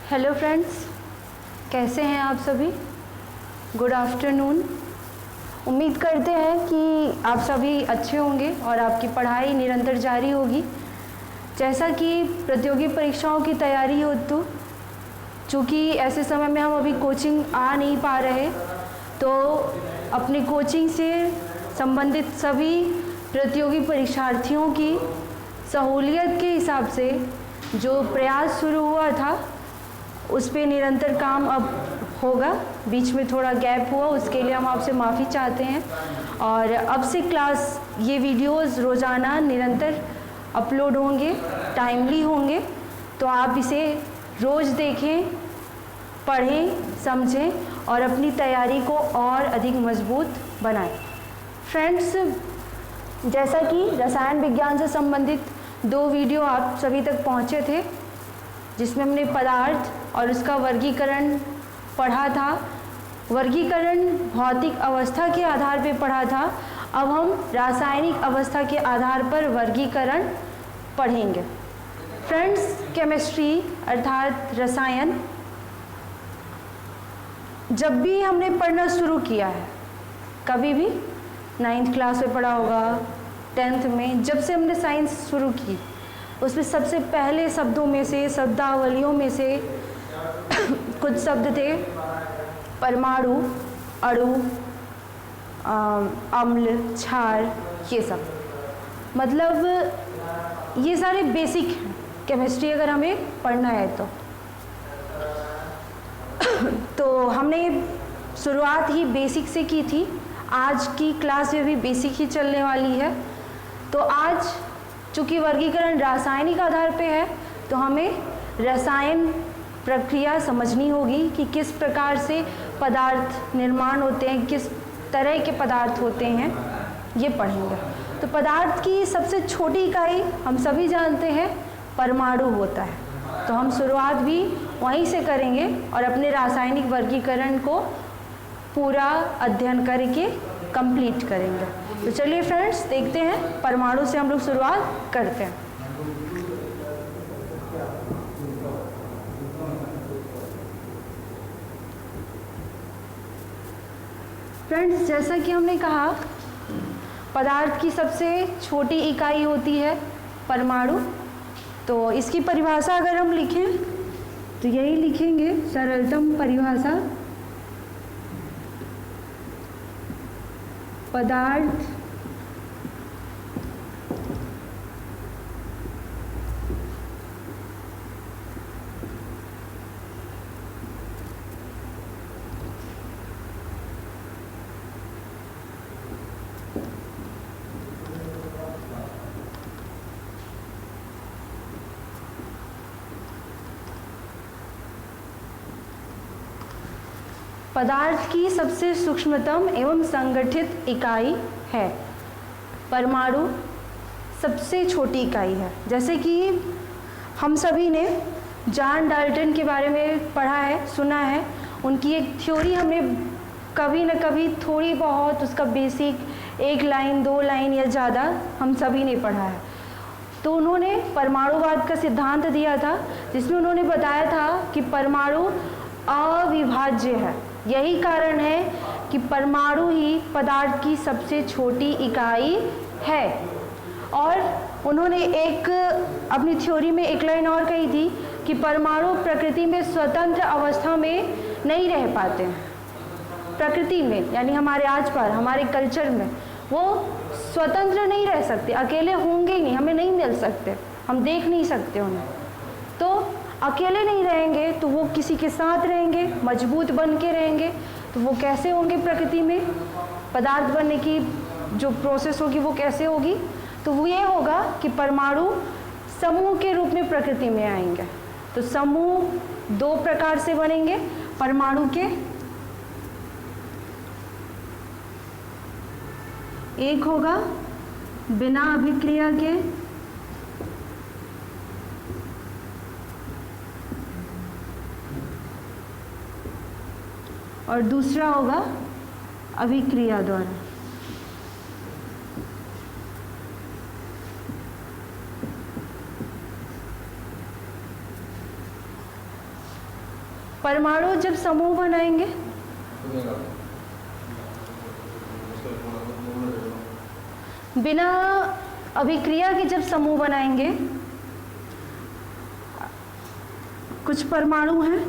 Hello friends, कैसे हैं आप सभी। Good afternoon. उम्मीद करते हैं कि आप सभी अच्छे होंगे और आपकी पढ़ाई निरंतर जारी होगी। जैसा कि प्रतियोगी परीक्षाओं की तैयारी हो, तो चूँकि ऐसे समय में हम अभी कोचिंग आ नहीं पा रहे, तो अपनी कोचिंग से संबंधित सभी प्रतियोगी परीक्षार्थियों की सहूलियत के हिसाब से जो प्रयास शुरू हुआ था उस पे निरंतर काम अब होगा। बीच में थोड़ा गैप हुआ, उसके लिए हम आपसे माफ़ी चाहते हैं। और अब से क्लास ये वीडियोस रोज़ाना निरंतर अपलोड होंगे, टाइमली होंगे, तो आप इसे रोज़ देखें, पढ़ें, समझें और अपनी तैयारी को और अधिक मजबूत बनाएं। फ्रेंड्स, जैसा कि रसायन विज्ञान से संबंधित 2 वीडियो आप सभी तक पहुँचे थे, जिसमें हमने पदार्थ और उसका वर्गीकरण पढ़ा था। वर्गीकरण भौतिक अवस्था के आधार पर पढ़ा था। अब हम रासायनिक अवस्था के आधार पर वर्गीकरण पढ़ेंगे। फ्रेंड्स, केमिस्ट्री अर्थात रसायन जब भी हमने पढ़ना शुरू किया है, कभी भी 9th क्लास में पढ़ा होगा, 10th में, जब से हमने साइंस शुरू की, उसमें सबसे पहले शब्दों में से, शब्दावलियों में से कुछ शब्द थे परमाणु, अणु, अम्ल, क्षार, ये सब। मतलब ये सारे बेसिक हैं केमिस्ट्री अगर हमें पढ़ना है तो हमने शुरुआत ही बेसिक से की थी। आज की क्लास में भी बेसिक ही चलने वाली है। तो आज चूँकि वर्गीकरण रासायनिक आधार पे है, तो हमें रसायन प्रक्रिया समझनी होगी कि किस प्रकार से पदार्थ निर्माण होते हैं, किस तरह के पदार्थ होते हैं, ये पढ़ेंगे। तो पदार्थ की सबसे छोटी इकाई हम सभी जानते हैं परमाणु होता है। तो हम शुरुआत भी वहीं से करेंगे और अपने रासायनिक वर्गीकरण को पूरा अध्ययन करके कंप्लीट करेंगे। तो चलिए फ्रेंड्स, देखते हैं, परमाणु से हम लोग शुरुआत करते हैं। फ्रेंड्स, जैसा कि हमने कहा, पदार्थ की सबसे छोटी इकाई होती है परमाणु। तो इसकी परिभाषा अगर हम लिखें तो यही लिखेंगे, सरलतम परिभाषा, पदार्थ पदार्थ की सबसे सूक्ष्मतम एवं संगठित इकाई है। परमाणु सबसे छोटी इकाई है। जैसे कि हम सभी ने जॉन डाल्टन के बारे में पढ़ा है, सुना है। उनकी एक थ्योरी हमने कभी न कभी थोड़ी बहुत उसका बेसिक 1 लाइन 2 लाइन या ज़्यादा हम सभी ने पढ़ा है। तो उन्होंने परमाणुवाद का सिद्धांत दिया था, जिसमें उन्होंने बताया था कि परमाणु अविभाज्य है। यही कारण है कि परमाणु ही पदार्थ की सबसे छोटी इकाई है। और उन्होंने एक अपनी थ्योरी में 1 लाइन और कही थी कि परमाणु प्रकृति में स्वतंत्र अवस्था में नहीं रह पाते हैं। प्रकृति में यानी हमारे आस पास, हमारे कल्चर में वो स्वतंत्र नहीं रह सकते, अकेले होंगे ही नहीं, हमें नहीं मिल सकते, हम देख नहीं सकते उन्हें। तो अकेले नहीं रहेंगे तो वो किसी के साथ रहेंगे, मजबूत बन के रहेंगे। तो वो कैसे होंगे प्रकृति में, पदार्थ बनने की जो प्रोसेस होगी वो कैसे होगी, तो वो ये होगा कि परमाणु समूह के रूप में प्रकृति में आएंगे। तो समूह 2 प्रकार से बनेंगे परमाणु के। एक होगा बिना अभिक्रिया के, और दूसरा होगा अभिक्रिया द्वारा। परमाणु जब समूह बनाएंगे, बिना अभिक्रिया के जब समूह बनाएंगे, कुछ परमाणु हैं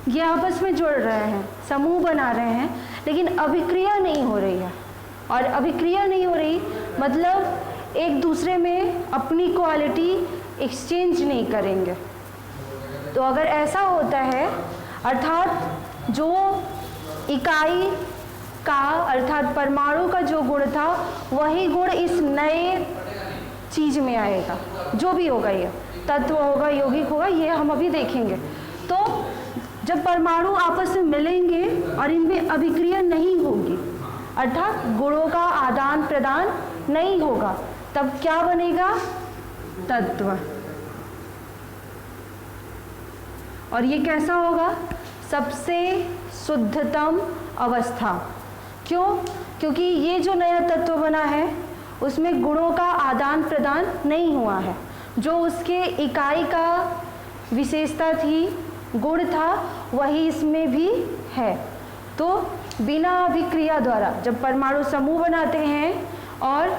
ये आपस में जुड़ रहे हैं, समूह बना रहे हैं, लेकिन अभिक्रिया नहीं हो रही है। और अभिक्रिया नहीं हो रही मतलब एक दूसरे में अपनी क्वालिटी एक्सचेंज नहीं करेंगे। तो अगर ऐसा होता है, अर्थात जो इकाई का अर्थात परमाणु का जो गुण था वही गुण इस नए चीज में आएगा, जो भी होगा, ये तत्व होगा, यौगिक होगा, ये हम अभी देखेंगे। तो जब परमाणु आपस में मिलेंगे और इनमें अभिक्रिया नहीं होगी, अर्थात गुणों का आदान प्रदान नहीं होगा, तब क्या बनेगा? तत्व। और ये कैसा होगा? सबसे शुद्धतम अवस्था। क्यों? क्योंकि ये जो नया तत्व बना है उसमें गुणों का आदान प्रदान नहीं हुआ है। जो उसके इकाई का विशेषता थी, गुण था, वही इसमें भी है। तो बिना अभिक्रिया द्वारा जब परमाणु समूह बनाते हैं और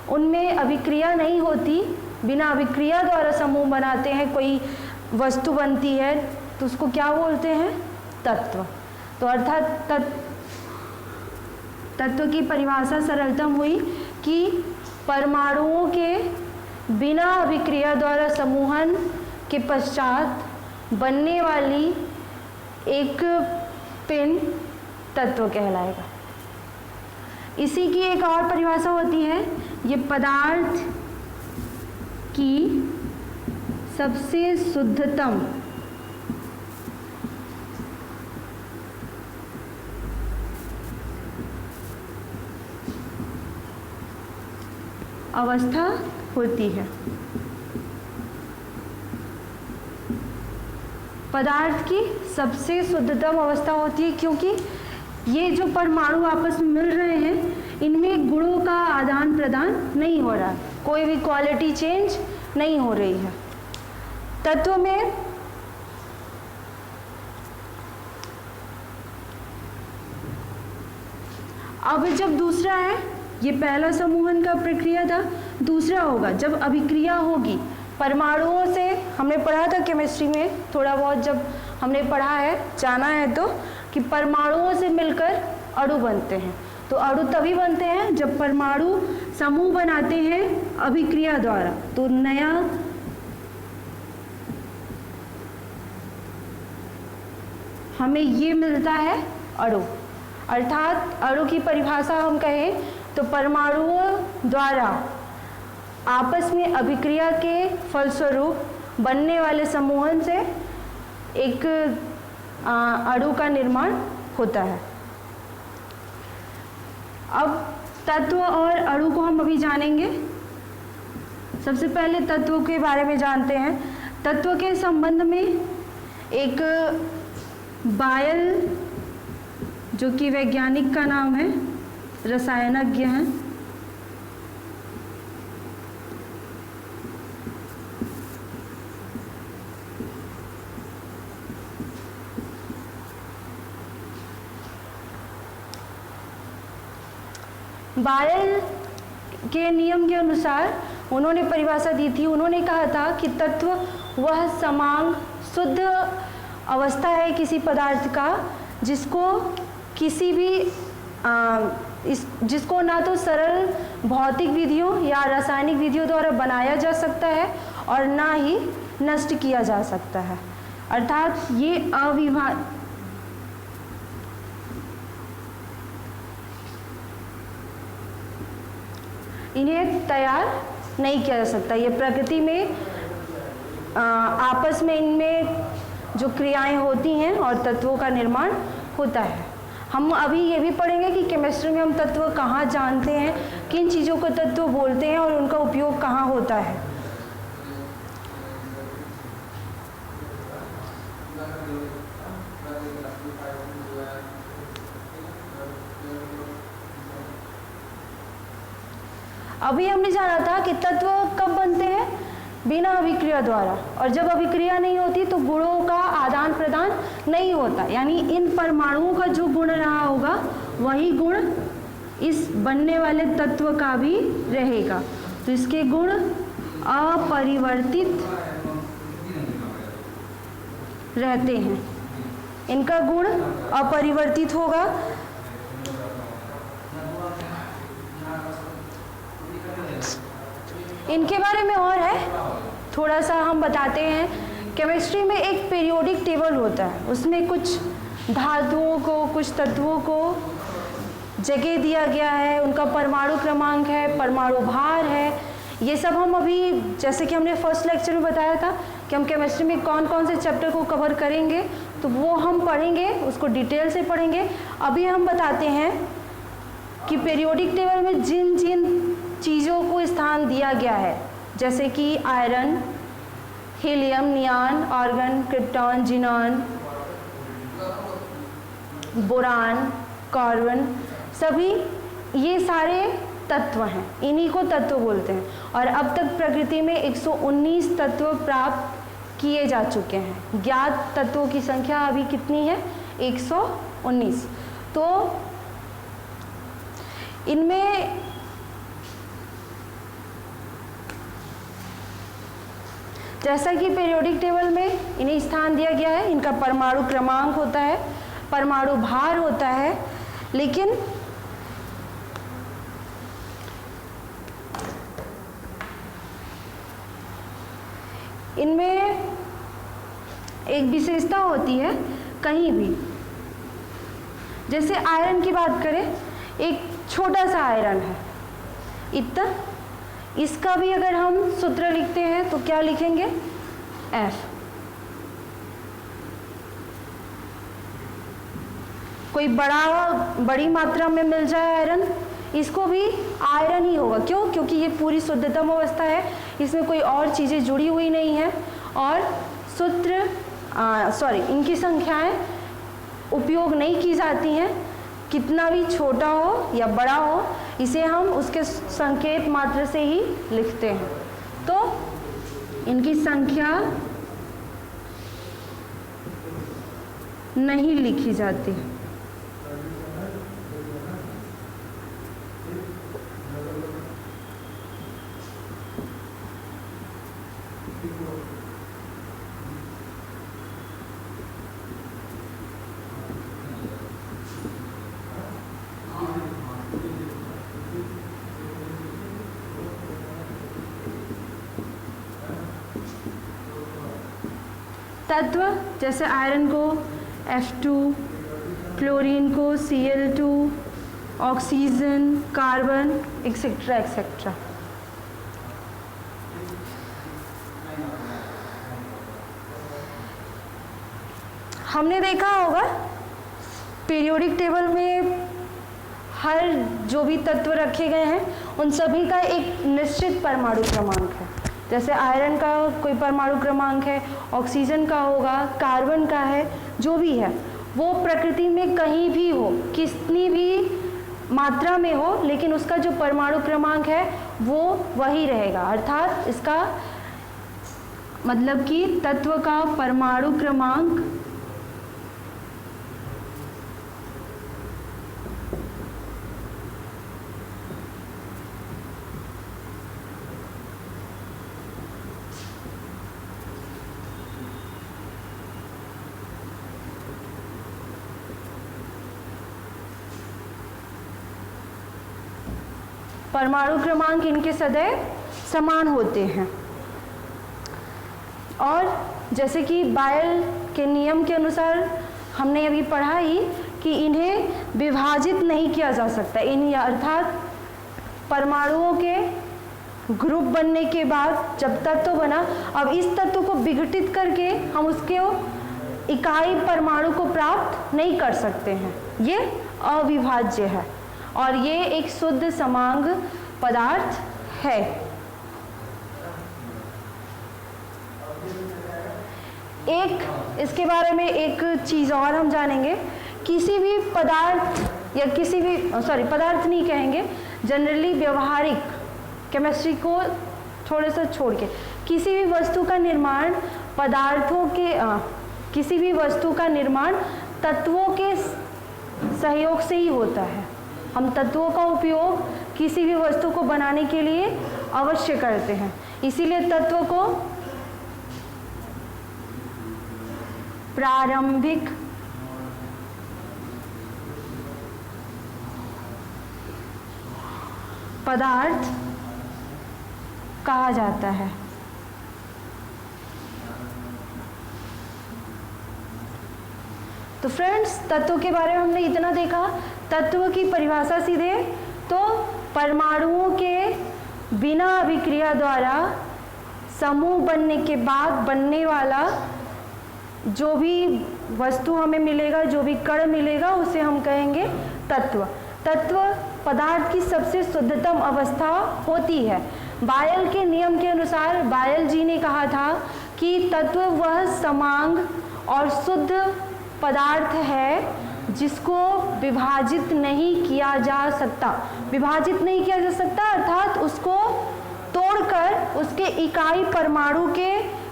उनमें अभिक्रिया नहीं होती, बिना अभिक्रिया द्वारा समूह बनाते हैं, कोई वस्तु बनती है, तो उसको क्या बोलते हैं? तत्व। तो अर्थात तत्व की परिभाषा सरलतम हुई कि परमाणुओं के बिना अभिक्रिया द्वारा समूहन के पश्चात बनने वाली एक पिंड तत्व कहलाएगा। इसी की एक और परिभाषा होती है, ये पदार्थ की सबसे शुद्धतम अवस्था होती है। पदार्थ की सबसे शुद्धतम अवस्था होती है क्योंकि ये जो परमाणु आपस में मिल रहे हैं इनमें गुणों का आदान प्रदान नहीं हो रहा, कोई भी क्वालिटी चेंज नहीं हो रही है। तत्व में अब जब दूसरा है, ये पहला समूहन का प्रक्रिया था, दूसरा होगा जब अभिक्रिया होगी परमाणुओं से। हमने पढ़ा था केमिस्ट्री में थोड़ा बहुत, जब हमने पढ़ा है, जाना है तो, कि परमाणुओं से मिलकर अणु बनते हैं। तो अणु तभी बनते हैं जब परमाणु समूह बनाते हैं अभिक्रिया द्वारा। तो नया हमें ये मिलता है अणु। अर्थात अणु की परिभाषा हम कहें तो परमाणुओं द्वारा आपस में अभिक्रिया के फलस्वरूप बनने वाले समूहन से एक अणु का निर्माण होता है। अब तत्व और अणु को हम अभी जानेंगे। सबसे पहले तत्वों के बारे में जानते हैं। तत्व के संबंध में एक बायल, जो कि वैज्ञानिक का नाम है, रसायनज्ञ हैं, बायल के नियम के अनुसार उन्होंने परिभाषा दी थी। उन्होंने कहा था कि तत्व वह समांग शुद्ध अवस्था है किसी पदार्थ का जिसको किसी भी जिसको ना तो सरल भौतिक विधियों या रासायनिक विधियों द्वारा बनाया जा सकता है और ना ही नष्ट किया जा सकता है। अर्थात ये इन्हें तैयार नहीं किया जा सकता। ये प्रकृति में आपस में इनमें जो क्रियाएं होती हैं और तत्वों का निर्माण होता है। हम अभी ये भी पढ़ेंगे कि केमिस्ट्री में हम तत्व कहाँ जानते हैं, किन चीज़ों को तत्व बोलते हैं और उनका उपयोग कहाँ होता है। अभी हमने जाना था कि तत्व कब बनते हैं, बिना अभिक्रिया द्वारा, और जब अभिक्रिया नहीं होती तो गुणों का आदान प्रदान नहीं होता, यानी इन परमाणुओं का जो गुण रहा होगा वही गुण इस बनने वाले तत्व का भी रहेगा। तो इसके गुण अपरिवर्तित रहते हैं, इनका गुण अपरिवर्तित होगा। इनके बारे में और है, थोड़ा सा हम बताते हैं। केमिस्ट्री में एक पीरियोडिक टेबल होता है, उसमें कुछ धातुओं को, कुछ तत्वों को जगह दिया गया है, उनका परमाणु क्रमांक है, परमाणु भार है। ये सब हम अभी, जैसे कि हमने फर्स्ट लेक्चर में बताया था कि हम केमिस्ट्री में कौन कौन से चैप्टर को कवर करेंगे, तो वो हम पढ़ेंगे, उसको डिटेल से पढ़ेंगे। अभी हम बताते हैं कि पीरियोडिक टेबल में जिन जिन चीज़ों को स्थान दिया गया है, जैसे कि iron, helium, neon, argon, krypton, xenon, boron, carbon, सभी ये सारे तत्व हैं, इन्हीं को तत्व बोलते हैं। और अब तक प्रकृति में 119 तत्व प्राप्त किए जा चुके हैं। ज्ञात तत्वों की संख्या अभी कितनी है? 119। तो इनमें जैसा कि पीरियोडिक टेबल में इन्हें स्थान दिया गया है, इनका परमाणु क्रमांक होता है, परमाणु भार होता है, लेकिन इनमें एक विशेषता होती है कहीं भी। जैसे आयरन की बात करें, एक छोटा सा आयरन है इतना, इसका भी अगर हम सूत्र लिखते हैं तो क्या लिखेंगे? F। कोई बड़ी मात्रा में मिल जाए आयरन, इसको भी आयरन ही होगा। क्यों? क्योंकि ये पूरी शुद्धतम अवस्था है, इसमें कोई और चीज़ें जुड़ी हुई नहीं है, और इनकी संख्याएं उपयोग नहीं की जाती हैं। कितना भी छोटा हो या बड़ा हो, इसे हम उसके संकेत मात्र से ही लिखते हैं। तो इनकी संख्या नहीं लिखी जाती। तत्व जैसे आयरन को F2, क्लोरीन को Cl2, oxygen, carbon, etcetera etcetera. हमने देखा होगा पीरियोडिक टेबल में हर जो भी तत्व रखे गए हैं उन सभी का एक निश्चित परमाणु क्रमांक है। जैसे आयरन का कोई परमाणु क्रमांक है, ऑक्सीजन का होगा, कार्बन का है, जो भी है वो प्रकृति में कहीं भी हो, कितनी भी मात्रा में हो, लेकिन उसका जो परमाणु क्रमांक है वो वही रहेगा। अर्थात इसका मतलब कि तत्व का परमाणु क्रमांक परमाणु क्रमांक इनके सदैव समान होते हैं। और जैसे कि बायल के नियम के अनुसार हमने अभी पढ़ा ही कि इन्हें विभाजित नहीं किया जा सकता। अर्थात परमाणुओं के ग्रुप बनने के बाद जब तत्व बना, अब इस तत्व को विघटित करके हम उसके इकाई परमाणु को प्राप्त नहीं कर सकते हैं। ये अविभाज्य है और ये एक शुद्ध समांग पदार्थ है। एक इसके बारे में एक चीज़ और हम जानेंगे, किसी भी पदार्थ या किसी भी पदार्थ नहीं कहेंगे, जनरली व्यवहारिक केमिस्ट्री को थोड़े से छोड़ के किसी भी वस्तु का निर्माण किसी भी वस्तु का निर्माण तत्वों के सहयोग से ही होता है। हम तत्वों का उपयोग किसी भी वस्तु को बनाने के लिए अवश्य करते हैं, इसीलिए तत्व को प्रारंभिक पदार्थ कहा जाता है। तो फ्रेंड्स, तत्व के बारे में हमने इतना देखा। तत्व की परिभाषा सीधे तो परमाणुओं के बिना अभिक्रिया द्वारा समूह बनने के बाद बनने वाला जो भी वस्तु हमें मिलेगा, जो भी कण मिलेगा, उसे हम कहेंगे तत्व। तत्व पदार्थ की सबसे शुद्धतम अवस्था होती है। बायल के नियम के अनुसार बायल जी ने कहा था कि तत्व वह समांग और शुद्ध पदार्थ है जिसको विभाजित नहीं किया जा सकता। विभाजित नहीं किया जा सकता अर्थात उसको तोड़कर उसके इकाई परमाणु के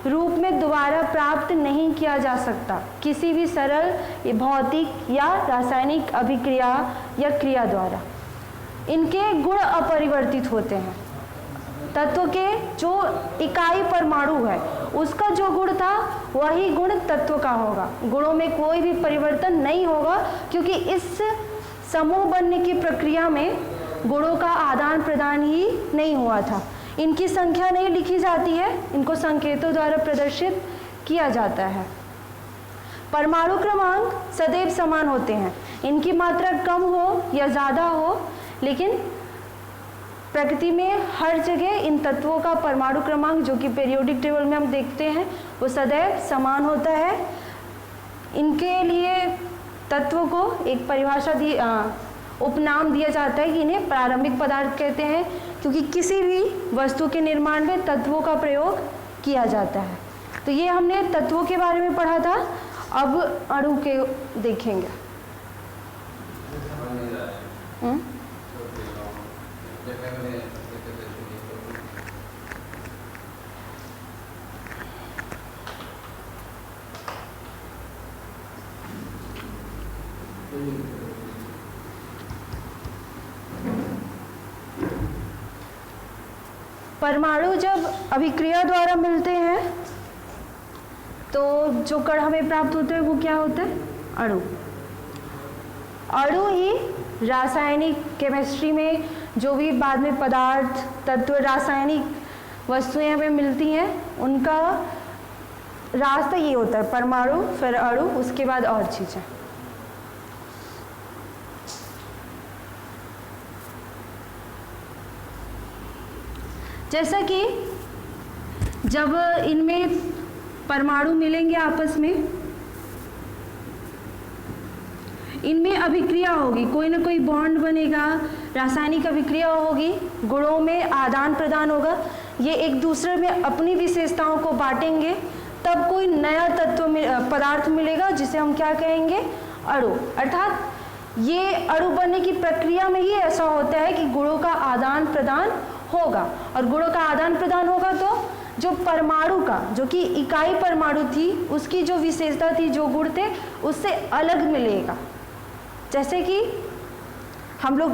रूप में दोबारा प्राप्त नहीं किया जा सकता किसी भी सरल भौतिक या रासायनिक अभिक्रिया या क्रिया द्वारा। इनके गुण अपरिवर्तित होते हैं। तत्व के जो इकाई परमाणु है उसका जो गुण था वही गुण तत्व का होगा। गुणों में कोई भी परिवर्तन नहीं होगा, क्योंकि इस समूह बनने की प्रक्रिया में गुणों का आदान प्रदान ही नहीं हुआ था। इनकी संख्या नहीं लिखी जाती है, इनको संकेतों द्वारा प्रदर्शित किया जाता है। परमाणु क्रमांक सदैव समान होते हैं। इनकी मात्रा कम हो या ज़्यादा हो, लेकिन प्रकृति में हर जगह इन तत्वों का परमाणु क्रमांक, जो कि पीरियोडिक टेबल में हम देखते हैं, वो सदैव समान होता है। इनके लिए तत्व को एक परिभाषा उपनाम दिया जाता है कि इन्हें प्रारंभिक पदार्थ कहते हैं, क्योंकि किसी भी वस्तु के निर्माण में तत्वों का प्रयोग किया जाता है। तो ये हमने तत्वों के बारे में पढ़ा था। अब अणु के देखेंगे। परमाणु जब अभिक्रिया द्वारा मिलते हैं तो जो कण हमें प्राप्त होते हैं वो क्या होता है? अणु। अणु ही रासायनिक केमिस्ट्री में जो भी बाद में पदार्थ, तत्व, रासायनिक वस्तुएं हमें मिलती हैं, उनका रास्ता ये होता है, परमाणु, फिर अणु, उसके बाद और चीज़ें। जैसा कि जब इनमें परमाणु मिलेंगे आपस में, इनमें अभिक्रिया होगी, कोई ना कोई बॉन्ड बनेगा, रासायनिक अभिक्रिया होगी, गुणों में आदान प्रदान होगा, ये एक दूसरे में अपनी विशेषताओं को बांटेंगे, तब कोई नया पदार्थ मिलेगा जिसे हम क्या कहेंगे? अणु। अर्थात ये अणु बनने की प्रक्रिया में ही ऐसा होता है कि गुणों का आदान प्रदान होगा, और गुणों का आदान प्रदान होगा तो जो परमाणु का, जो कि इकाई परमाणु थी, उसकी जो विशेषता थी, जो गुण थे, उससे अलग मिलेगा। जैसे कि हम लोग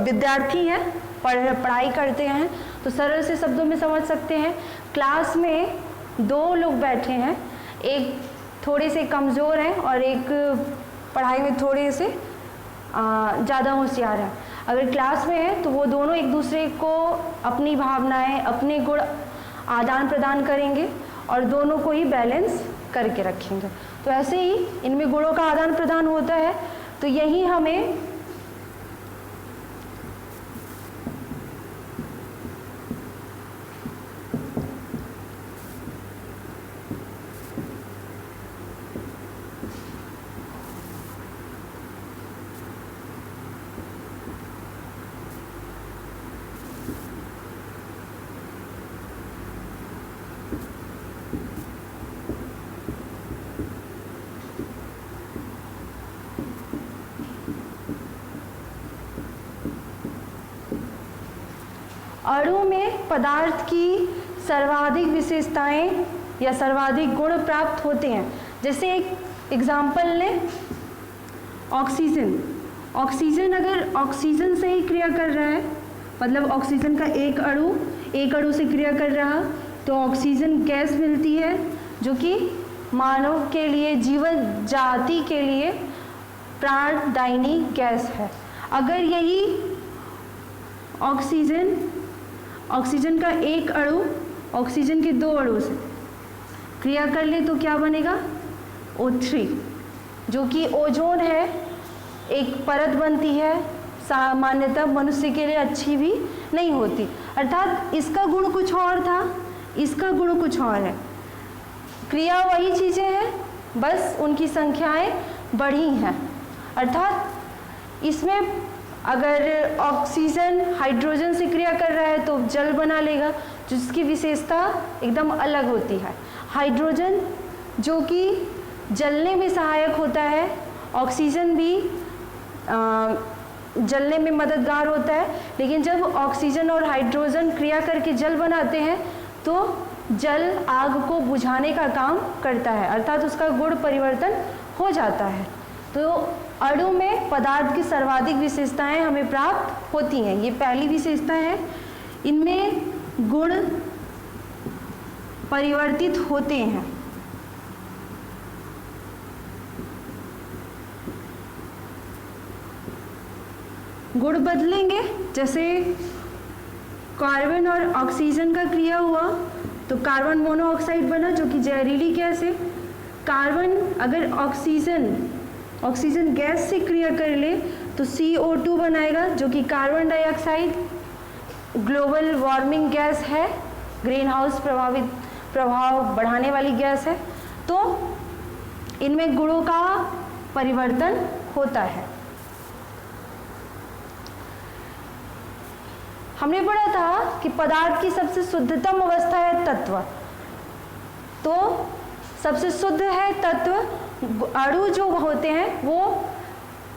विद्यार्थी हैं, पढ़ाई करते हैं, तो सरल से शब्दों में समझ सकते हैं। क्लास में दो लोग बैठे हैं, एक थोड़े से कमज़ोर हैं और एक पढ़ाई में थोड़े से ज़्यादा होशियार हैं। अगर क्लास में है तो वो दोनों एक दूसरे को अपनी भावनाएं, अपने गुण आदान प्रदान करेंगे और दोनों को ही बैलेंस करके रखेंगे। तो ऐसे ही इनमें गुणों का आदान प्रदान होता है। तो यही हमें अणु में पदार्थ की सर्वाधिक विशेषताएं या सर्वाधिक गुण प्राप्त होते हैं। जैसे एक एग्जाम्पल लें, ऑक्सीजन। ऑक्सीजन अगर ऑक्सीजन से ही क्रिया कर रहा है, मतलब ऑक्सीजन का एक अणु से क्रिया कर रहा, तो ऑक्सीजन गैस मिलती है जो कि मानव के लिए, जीवन जाति के लिए प्राणदायिनी गैस है। अगर यही ऑक्सीजन का एक अणु ऑक्सीजन के 2 अणु से क्रिया कर ले तो क्या बनेगा? O3, जो कि ओजोन है, एक परत बनती है, सामान्यतः मनुष्य के लिए अच्छी भी नहीं होती। अर्थात इसका गुण कुछ और था, इसका गुण कुछ और है। क्रिया वही चीज़ें हैं, बस उनकी संख्याएं बढ़ी हैं। अर्थात इसमें अगर ऑक्सीजन हाइड्रोजन से क्रिया कर रहा है तो जल बना लेगा, जिसकी विशेषता एकदम अलग होती है। हाइड्रोजन जो कि जलने में सहायक होता है, ऑक्सीजन भी जलने में मददगार होता है, लेकिन जब ऑक्सीजन और हाइड्रोजन क्रिया करके जल बनाते हैं तो जल आग को बुझाने का काम करता है, अर्थात उसका गुण परिवर्तन हो जाता है। तो अणु में पदार्थ की सर्वाधिक विशेषताएं हमें प्राप्त होती हैं। ये पहली विशेषता है, इनमें गुण परिवर्तित होते हैं। गुण बदलेंगे, जैसे कार्बन और ऑक्सीजन का क्रिया हुआ तो कार्बन मोनोऑक्साइड बना जो कि जहरीली गैस है। कार्बन अगर ऑक्सीजन गैस से क्रिया कर ले तो CO2 बनाएगा जो कि carbon dioxide global warming gas है, ग्रीन हाउस प्रभाव बढ़ाने वाली गैस है। तो इनमें गुणों का परिवर्तन होता है। हमने पढ़ा था कि पदार्थ की सबसे शुद्धतम अवस्था है तत्व। तो सबसे शुद्ध है तत्व। अणु जो होते हैं वो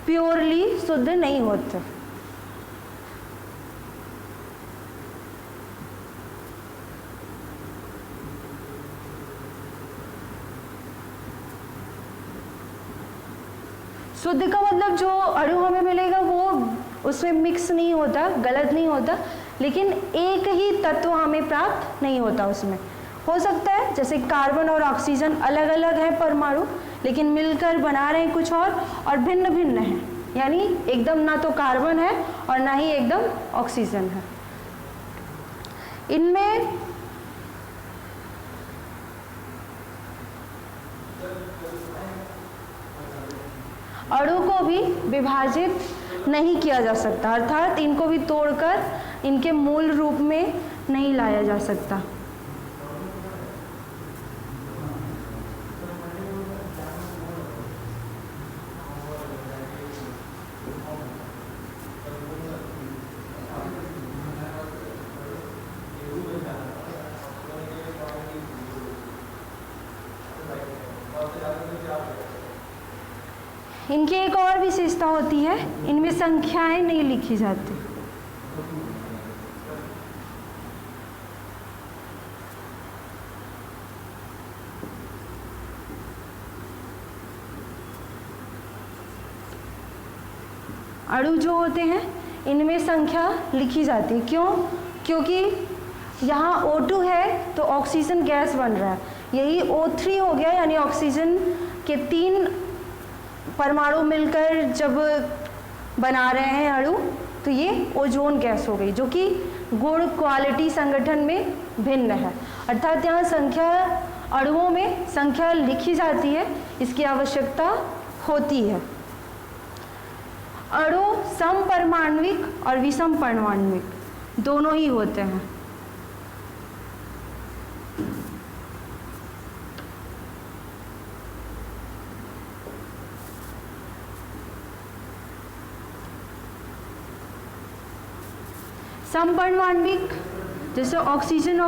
प्योरली शुद्ध नहीं होते। शुद्ध का मतलब जो अणु हमें मिलेगा वो उसमें मिक्स नहीं होता, गलत नहीं होता, लेकिन एक ही तत्व हमें प्राप्त नहीं होता। उसमें हो सकता है जैसे कार्बन और ऑक्सीजन अलग अलग हैं परमाणु, लेकिन मिलकर बना रहे हैं कुछ और भिन्न भिन्न हैं, यानी एकदम ना तो कार्बन है और ना ही एकदम ऑक्सीजन है। इनमें अणु को भी विभाजित नहीं किया जा सकता, अर्थात इनको भी तोड़कर इनके मूल रूप में नहीं लाया जा सकता। इनकी एक और विशेषता होती है, इनमें संख्याएं नहीं लिखी जाती। अणु जो होते हैं इनमें संख्या लिखी जाती है। क्यों? क्योंकि यहाँ O2 है तो ऑक्सीजन गैस बन रहा है, यही O3 हो गया, यानी ऑक्सीजन के 3 परमाणु मिलकर जब बना रहे हैं अणु तो ये ओजोन गैस हो गई, जो कि गुण क्वालिटी संगठन में भिन्न है। अर्थात यहाँ संख्या, अणुओं में संख्या लिखी जाती है, इसकी आवश्यकता होती है। अणु समपरमाण्विक और विषम परमाण्विक दोनों ही होते हैं। समपरमाण्विक जैसे ऑक्सीजन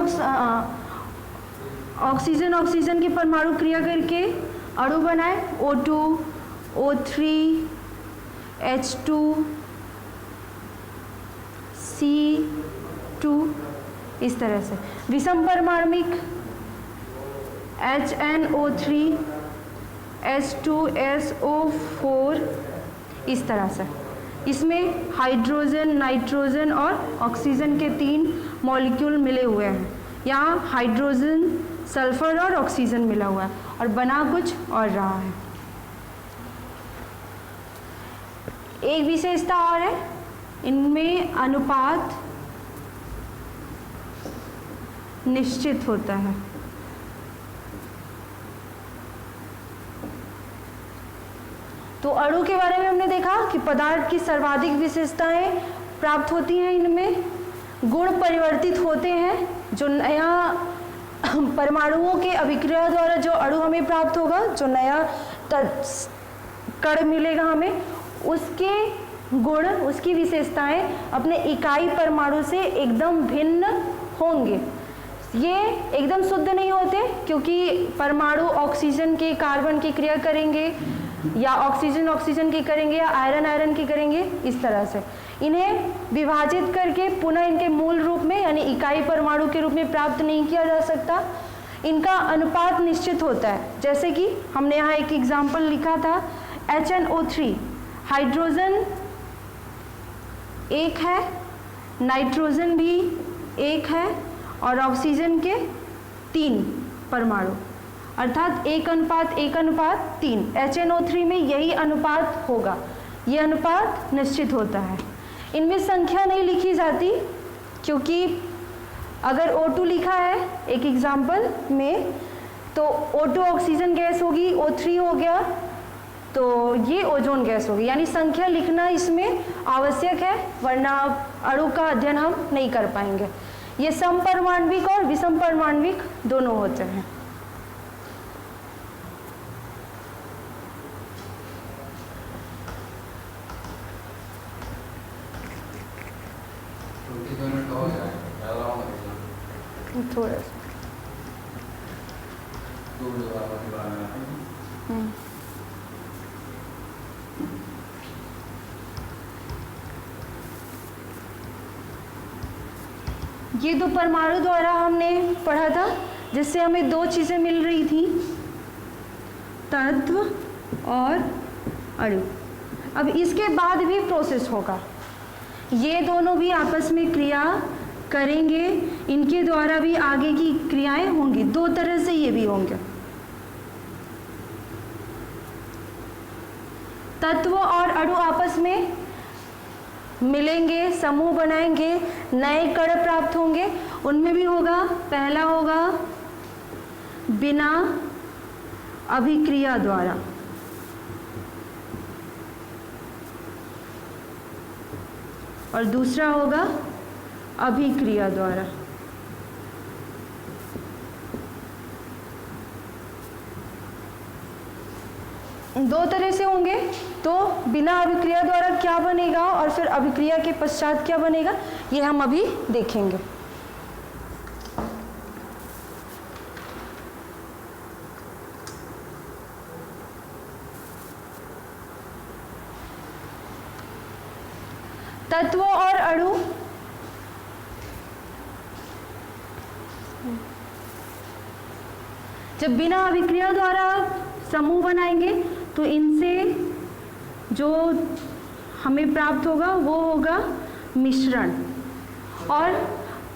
के परमाणु क्रिया करके अणु बनाए, O2, O3, H2, C2, इस तरह से। विषम परमाणविक HNO3 H2SO4 इस तरह से। इसमें हाइड्रोजन, नाइट्रोजन और ऑक्सीजन के 3 मॉलिक्यूल मिले हुए हैं। यहाँ हाइड्रोजन, सल्फर और ऑक्सीजन मिला हुआ है और बना कुछ और रहा है। एक विशेषता और है, इनमें अनुपात निश्चित होता है। तो अणु के बारे में हमने देखा कि पदार्थ की सर्वाधिक विशेषताएं प्राप्त होती हैं, इनमें गुण परिवर्तित होते हैं। जो नया परमाणुओं के अभिक्रिया द्वारा जो अणु हमें प्राप्त होगा, जो नया कण मिलेगा हमें, उसके गुण, उसकी विशेषताएं अपने इकाई परमाणु से एकदम भिन्न होंगे। ये एकदम शुद्ध नहीं होते, क्योंकि परमाणु ऑक्सीजन के कार्बन की क्रिया करेंगे, या ऑक्सीजन ऑक्सीजन की करेंगे, या आयरन आयरन की करेंगे। इस तरह से इन्हें विभाजित करके पुनः इनके मूल रूप में यानी इकाई परमाणु के रूप में प्राप्त नहीं किया जा सकता। इनका अनुपात निश्चित होता है। जैसे कि हमने यहाँ एक एग्जाम्पल लिखा था, HNO3 हाइड्रोजन 1 है, नाइट्रोजन भी 1 है और ऑक्सीजन के 3 परमाणु, अर्थात 1:1:3। HNO3 में यही अनुपात होगा, ये अनुपात निश्चित होता है। इनमें संख्या नहीं लिखी जाती, क्योंकि अगर O2 लिखा है एक एग्जाम्पल में, तो O2 ऑक्सीजन गैस होगी, O3 हो गया तो ये ओजोन गैस होगी। यानी संख्या लिखना इसमें आवश्यक है, वरना अणु का अध्ययन हम नहीं कर पाएंगे। ये समपरमाण्विक और विषम परमाण्विक दोनों होते हैं। थोड़ा सा ये दो परमाणु द्वारा हमने पढ़ा था, जिससे हमें 2 चीजें मिल रही थी, तत्व और अणु। अब इसके बाद भी प्रोसेस होगा, ये दोनों भी आपस में क्रिया करेंगे, इनके द्वारा भी आगे की क्रियाएं होंगी। 2 तरह से ये भी होंगे। तत्व और अणु आपस में मिलेंगे, समूह बनाएंगे, नए कण प्राप्त होंगे। उनमें भी होगा, पहला होगा बिना अभिक्रिया द्वारा, और दूसरा होगा अभिक्रिया द्वारा। दो तरह से होंगे, तो बिना अभिक्रिया द्वारा क्या बनेगा और फिर अभिक्रिया के पश्चात क्या बनेगा, ये हम अभी देखेंगे। तत्व और अणु जब बिना अभिक्रिया द्वारा समूह बनाएंगे तो इनसे जो हमें प्राप्त होगा वो होगा मिश्रण, और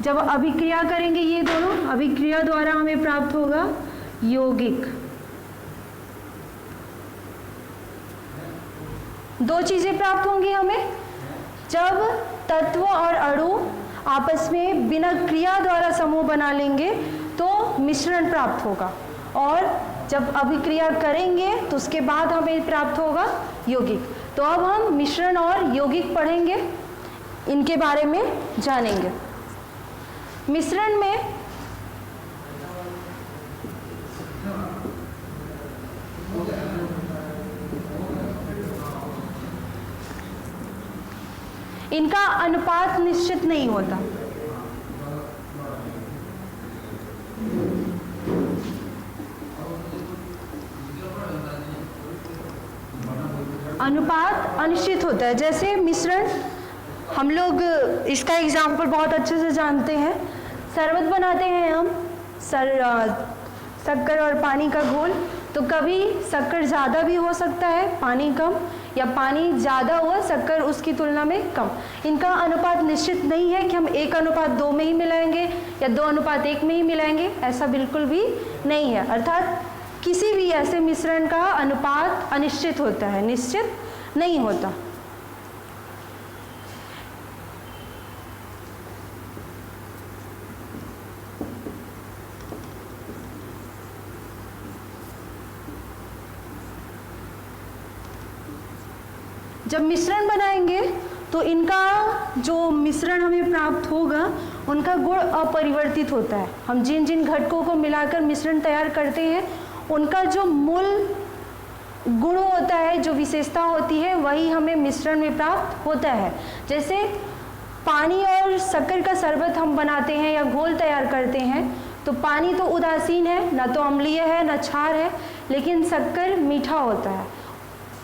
जब अभिक्रिया करेंगे ये दोनों, अभिक्रिया द्वारा हमें प्राप्त होगा यौगिक। 2 चीजें प्राप्त होंगी हमें, जब तत्व और अणु आपस में बिना क्रिया द्वारा समूह बना लेंगे तो मिश्रण प्राप्त होगा, और जब अभिक्रिया करेंगे तो उसके बाद हमें प्राप्त होगा यौगिक। तो अब हम मिश्रण और यौगिक पढ़ेंगे, इनके बारे में जानेंगे। मिश्रण में इनका अनुपात निश्चित नहीं होता। अनुपात अनिश्चित होता है। जैसे मिश्रण, हम लोग इसका एग्जाम्पल बहुत अच्छे से जानते हैं, शरबत बनाते हैं हम शक्कर और पानी का घोल, तो कभी शक्कर ज़्यादा भी हो सकता है, पानी कम, या पानी ज़्यादा हुआ शक्कर उसकी तुलना में कम। इनका अनुपात निश्चित नहीं है कि हम 1:2 में ही मिलाएंगे या 2:1 में ही मिलाएंगे, ऐसा बिल्कुल भी नहीं है। अर्थात किसी भी ऐसे मिश्रण का अनुपात अनिश्चित होता है, निश्चित नहीं होता। जब मिश्रण बनाएंगे तो इनका जो मिश्रण हमें प्राप्त होगा उनका गुण अपरिवर्तित होता है। हम जिन जिन घटकों को मिलाकर मिश्रण तैयार करते हैं उनका जो मूल गुण होता है, जो विशेषता होती है, वही हमें मिश्रण में प्राप्त होता है। जैसे पानी और शक्कर का शरबत हम बनाते हैं या घोल तैयार करते हैं तो पानी तो उदासीन है, ना तो अम्लीय है ना क्षार है, लेकिन शक्कर मीठा होता है।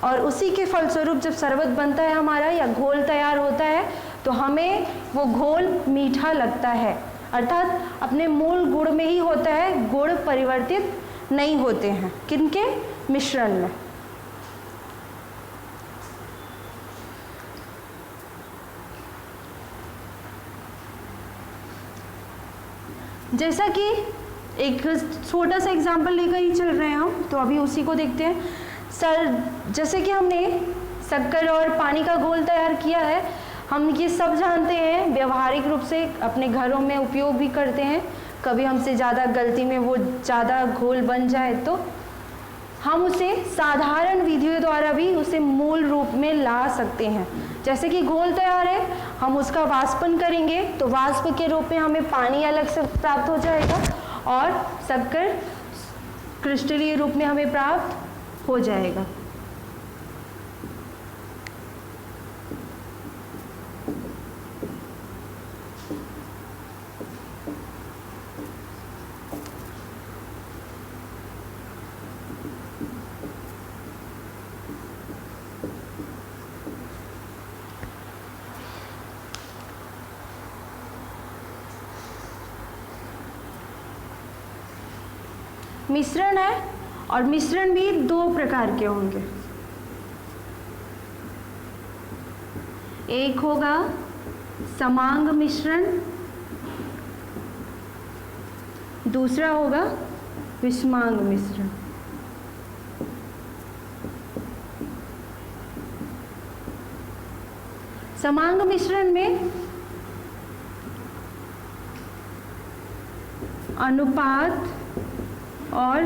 और उसी के फलस्वरूप जब शरबत बनता है हमारा या घोल तैयार होता है तो हमें वो घोल मीठा लगता है। अर्थात अपने मूल गुण में ही होता है, गुण परिवर्तित नहीं होते हैं किनके मिश्रण में। जैसा कि एक छोटा सा एग्जाम्पल लेकर ही चल रहे हैं हम, तो अभी उसी को देखते हैं। जैसे कि हमने शक्कर और पानी का घोल तैयार किया है, हम ये सब जानते हैं, व्यवहारिक रूप से अपने घरों में उपयोग भी करते हैं। कभी हमसे ज़्यादा गलती में वो ज़्यादा घोल बन जाए तो हम उसे साधारण विधियों द्वारा भी उसे मूल रूप में ला सकते हैं। जैसे कि घोल तैयार है, हम उसका वाष्पन करेंगे तो वाष्प के रूप में हमें पानी अलग से प्राप्त हो जाएगा और शक्कर क्रिस्टलीय रूप में हमें प्राप्त हो जाएगा। मिश्रण है और मिश्रण भी 2 प्रकार के होंगे। एक होगा समांग मिश्रण, दूसरा होगा विषमांग मिश्रण। समांग मिश्रण में अनुपात और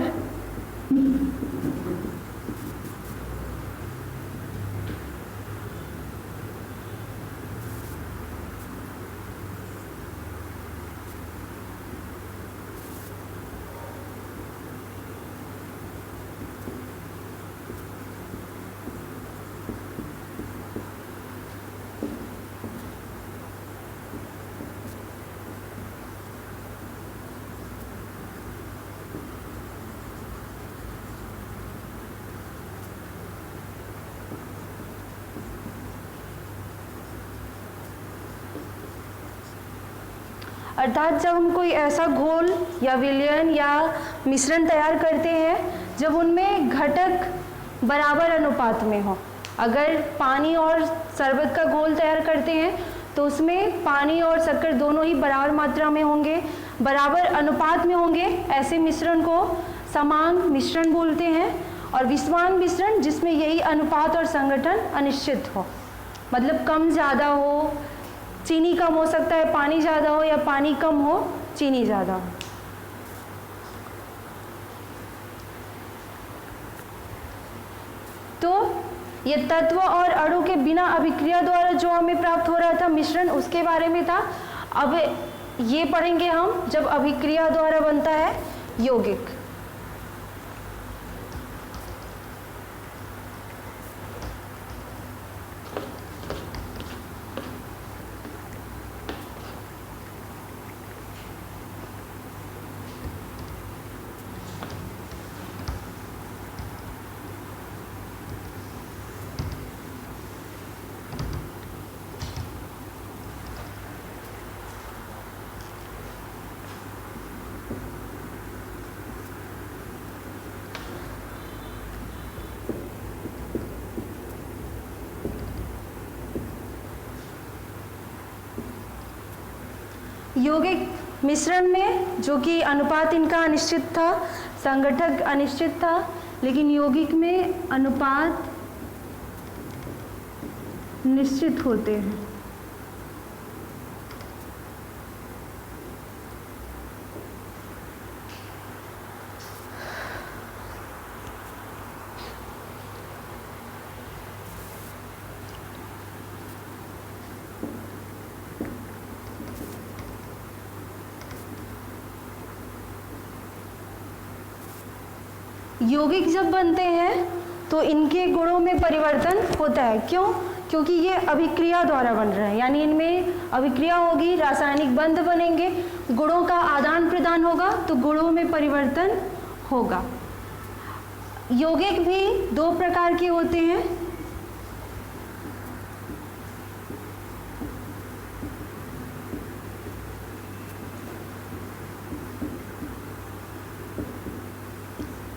अर्थात जब हम कोई ऐसा घोल या विलयन या मिश्रण तैयार करते हैं जब उनमें घटक बराबर अनुपात में हो। अगर पानी और शरबत का घोल तैयार करते हैं तो उसमें पानी और शक्कर दोनों ही बराबर मात्रा में होंगे, बराबर अनुपात में होंगे। ऐसे मिश्रण को समांग मिश्रण बोलते हैं। और विषमांग मिश्रण जिसमें यही अनुपात और संगठन अनिश्चित हो, मतलब कम ज़्यादा हो, चीनी कम हो सकता है पानी ज़्यादा हो, या पानी कम हो चीनी ज़्यादा हो। तो ये तत्व और अणु के बिना अभिक्रिया द्वारा जो हमें प्राप्त हो रहा था मिश्रण, उसके बारे में था। अब ये पढ़ेंगे हम जब अभिक्रिया द्वारा बनता है यौगिक। यौगिक मिश्रण में, जो कि अनुपात इनका अनिश्चित था, संगठक अनिश्चित था, लेकिन यौगिक में अनुपात निश्चित होते हैं। यौगिक जब बनते हैं तो इनके गुणों में परिवर्तन होता है। क्यों? क्योंकि ये अभिक्रिया द्वारा बन रहे हैं, यानी इनमें अभिक्रिया होगी, रासायनिक बंध बनेंगे, गुणों का आदान प्रदान होगा, तो गुणों में परिवर्तन होगा। यौगिक भी दो प्रकार के होते हैं।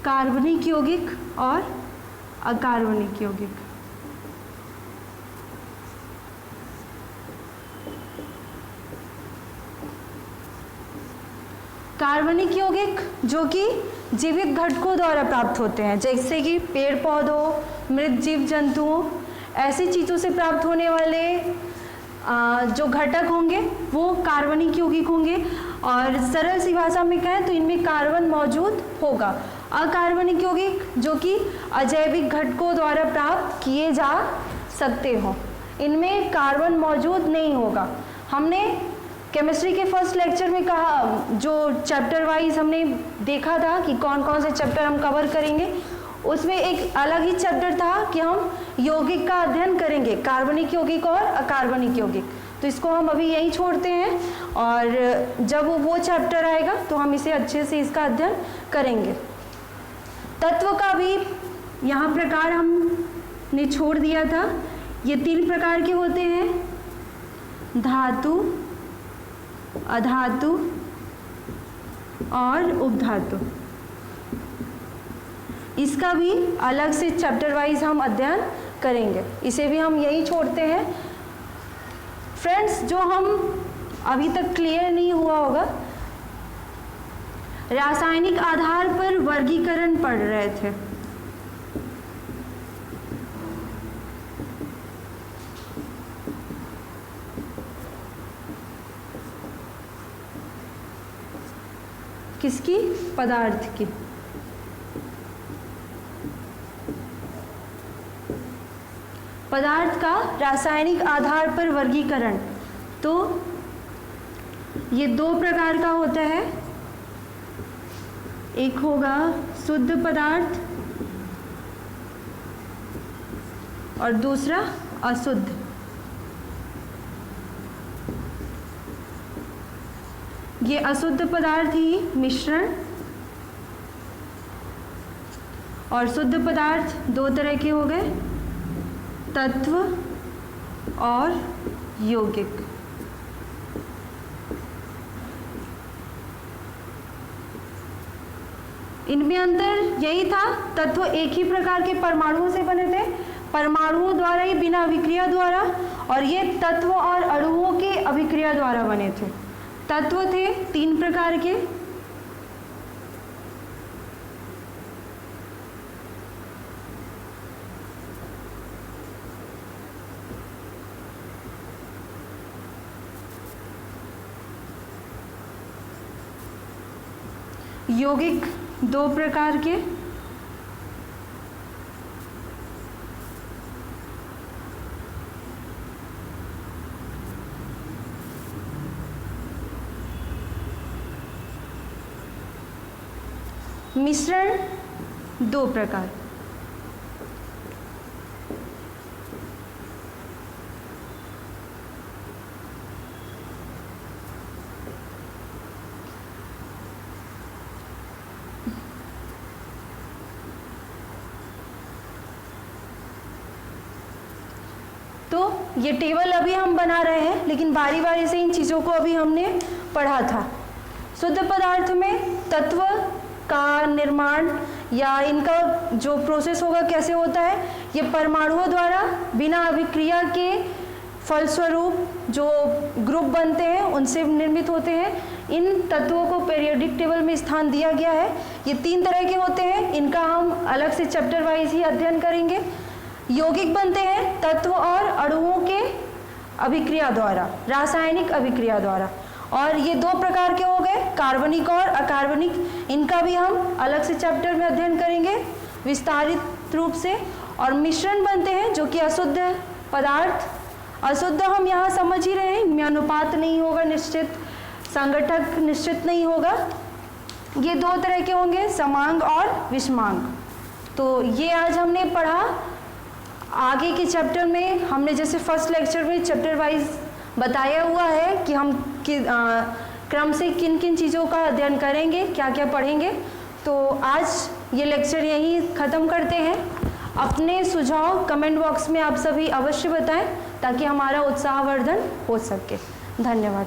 कार्बनिक यौगिक और अकार्बनिक यौगिक। कार्बनिक यौगिक जो कि जीवित घटकों द्वारा प्राप्त होते हैं, जैसे कि पेड़ पौधों, मृत जीव जंतुओं, ऐसी चीज़ों से प्राप्त होने वाले जो घटक होंगे वो कार्बनिक यौगिक होंगे। और सरल सी भाषा में कहें तो इनमें कार्बन मौजूद होगा। अकार्बनिक यौगिक जो कि अजैविक घटकों द्वारा प्राप्त किए जा सकते हो, इनमें कार्बन मौजूद नहीं होगा। हमने केमिस्ट्री के फर्स्ट लेक्चर में कहा, जो चैप्टर वाइज हमने देखा था कि कौन कौन से चैप्टर हम कवर करेंगे, उसमें एक अलग ही चैप्टर था कि हम यौगिक का अध्ययन करेंगे, कार्बनिक यौगिक और अकार्बनिक यौगिक। तो इसको हम अभी यहीं छोड़ते हैं और जब वो चैप्टर आएगा तो हम इसे अच्छे से इसका अध्ययन करेंगे। तत्व का भी यहाँ प्रकार हमने छोड़ दिया था। ये 3 प्रकार के होते हैं, धातु, अधातु और उपधातु। इसका भी अलग से चैप्टर वाइज हम अध्ययन करेंगे, इसे भी हम यही छोड़ते हैं। फ्रेंड्स, जो हम अभी तक क्लियर नहीं हुआ होगा, रासायनिक आधार पर वर्गीकरण पढ़ रहे थे। किसकी? पदार्थ की। पदार्थ का रासायनिक आधार पर वर्गीकरण, तो ये 2 प्रकार का होता है। एक होगा शुद्ध पदार्थ और दूसरा अशुद्ध। ये अशुद्ध पदार्थ ही मिश्रण और शुद्ध पदार्थ 2 तरह के हो गए, तत्व और यौगिक। इनमें अंतर यही था, तत्व एक ही प्रकार के परमाणुओं से बने थे, परमाणुओं द्वारा ही, बिना अभिक्रिया द्वारा, और ये तत्व और अणुओं के अभिक्रिया द्वारा बने थे। तत्व थे 3 प्रकार के, यौगिक 2 प्रकार के, मिश्रण 2 प्रकार। तो ये टेबल अभी हम बना रहे हैं, लेकिन बारी बारी से इन चीज़ों को अभी हमने पढ़ा था। शुद्ध पदार्थ में तत्व का निर्माण या इनका जो प्रोसेस होगा कैसे होता है, ये परमाणुओं द्वारा बिना अभिक्रिया के फलस्वरूप जो ग्रुप बनते हैं उनसे निर्मित होते हैं। इन तत्वों को पीरियोडिक टेबल में स्थान दिया गया है। ये 3 तरह के होते हैं, इनका हम अलग से चैप्टर वाइज ही अध्ययन करेंगे। यौगिक बनते हैं तत्व और अणुओं के अभिक्रिया द्वारा, रासायनिक अभिक्रिया द्वारा, और ये 2 प्रकार के हो गए, कार्बनिक और अकार्बनिक। इनका भी हम अलग से चैप्टर में अध्ययन करेंगे विस्तारित रूप से। और मिश्रण बनते हैं जो कि अशुद्ध पदार्थ, अशुद्ध हम यहाँ समझ ही रहे हैं, इनमें अनुपात नहीं होगा निश्चित, संगठक निश्चित नहीं होगा। ये 2 तरह के होंगे, समांग और विषमांग। तो ये आज हमने पढ़ा। आगे के चैप्टर में हमने जैसे फर्स्ट लेक्चर में चैप्टर वाइज बताया हुआ है कि हम क्रम से किन किन चीज़ों का अध्ययन करेंगे, क्या क्या पढ़ेंगे। तो आज ये लेक्चर यहीं ख़त्म करते हैं। अपने सुझाव कमेंट बॉक्स में आप सभी अवश्य बताएं ताकि हमारा उत्साहवर्धन हो सके। धन्यवाद।